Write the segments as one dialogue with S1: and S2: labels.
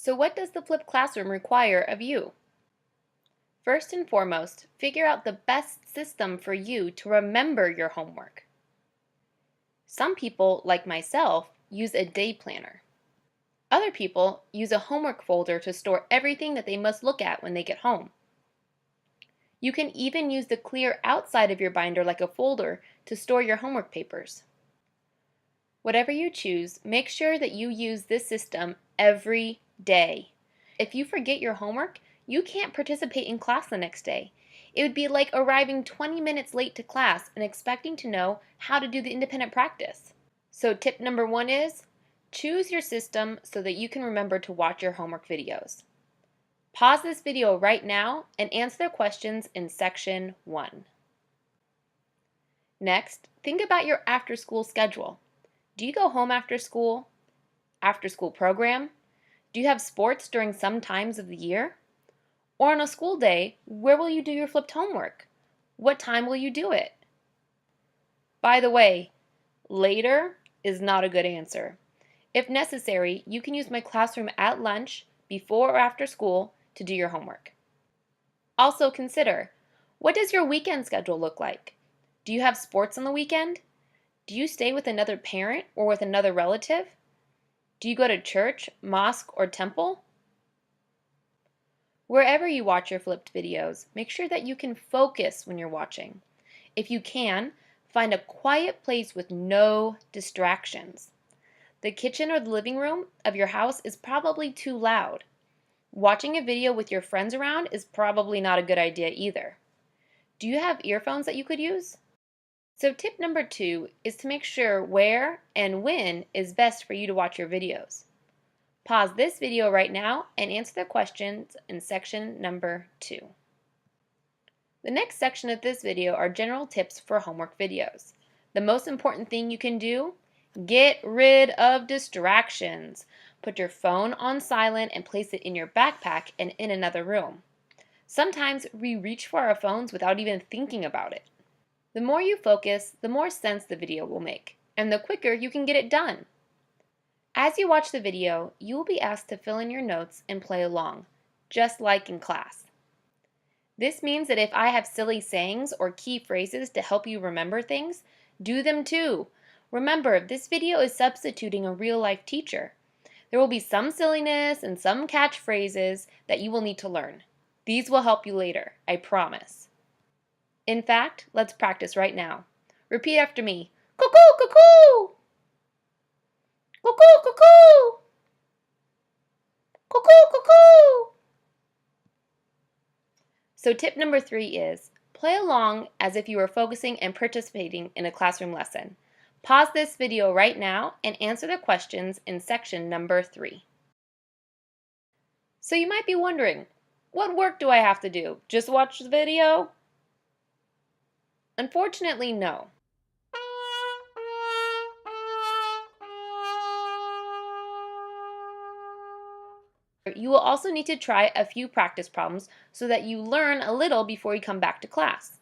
S1: So what does the flipped classroom require of you? First and foremost, figure out the best system for you to remember your homework. Some people, like myself, use a day planner. Other people use a homework folder to store everything that they must look at when they get home. You can even use the clear outside of your binder like a folder to store your homework papers. Whatever you choose, make sure that you use this system every day. If you forget your homework, you can't participate in class the next day. It would be like arriving 20 minutes late to class and expecting to know how to do the independent practice. So tip number 1 is, choose your system so that you can remember to watch your homework videos. Pause this video right now and answer the questions in section 1. Next, think about your after-school schedule. Do you go home after school? After-school program? Do you have sports during some times of the year? Or on a school day, where will you do your flipped homework? What time will you do it? By the way, later is not a good answer. If necessary, you can use my classroom at lunch, before or after school, to do your homework. Also consider, what does your weekend schedule look like? Do you have sports on the weekend? Do you stay with another parent or with another relative? Do you go to church, mosque, or temple? Wherever you watch your flipped videos, make sure that you can focus when you're watching. If you can, find a quiet place with no distractions. The kitchen or the living room of your house is probably too loud. Watching a video with your friends around is probably not a good idea either. Do you have earphones that you could use? So tip number 2 is to make sure where and when is best for you to watch your videos. Pause this video right now and answer the questions in section number 2. The next section of this video are general tips for homework videos. The most important thing you can do, get rid of distractions. Put your phone on silent and place it in your backpack and in another room. Sometimes we reach for our phones without even thinking about it. The more you focus, the more sense the video will make, and the quicker you can get it done. As you watch the video, you will be asked to fill in your notes and play along, just like in class. This means that if I have silly sayings or key phrases to help you remember things, do them too. Remember, this video is substituting a real-life teacher. There will be some silliness and some catchphrases that you will need to learn. These will help you later, I promise. In fact, let's practice right now. Repeat after me. Cuckoo, cuckoo! Cuckoo, cuckoo! Cuckoo, cuckoo! So tip number 3 is, play along as if you were focusing and participating in a classroom lesson. Pause this video right now and answer the questions in section number 3. So you might be wondering, what work do I have to do? Just watch the video? Unfortunately, no. You will also need to try a few practice problems so that you learn a little before you come back to class.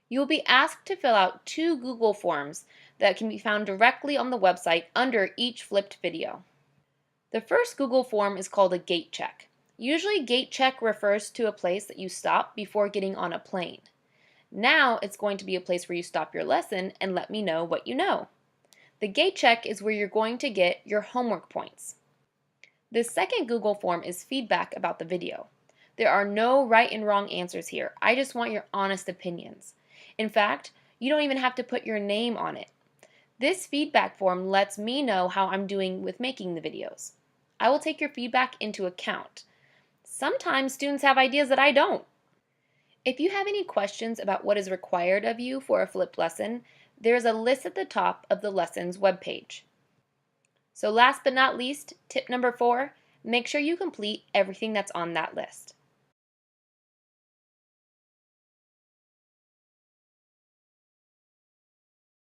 S1: You will be asked to fill out 2 Google forms that can be found directly on the website under each flipped video. The first Google form is called a gate check. Usually gate check refers to a place that you stop before getting on a plane. Now it's going to be a place where you stop your lesson and let me know what you know. The gate check is where you're going to get your homework points. The second Google form is feedback about the video. There are no right and wrong answers here. I just want your honest opinions. In fact, you don't even have to put your name on it. This feedback form lets me know how I'm doing with making the videos. I will take your feedback into account. Sometimes students have ideas that I don't. If you have any questions about what is required of you for a flipped lesson, there is a list at the top of the lesson's webpage. So last but not least, tip number 4, make sure you complete everything that's on that list.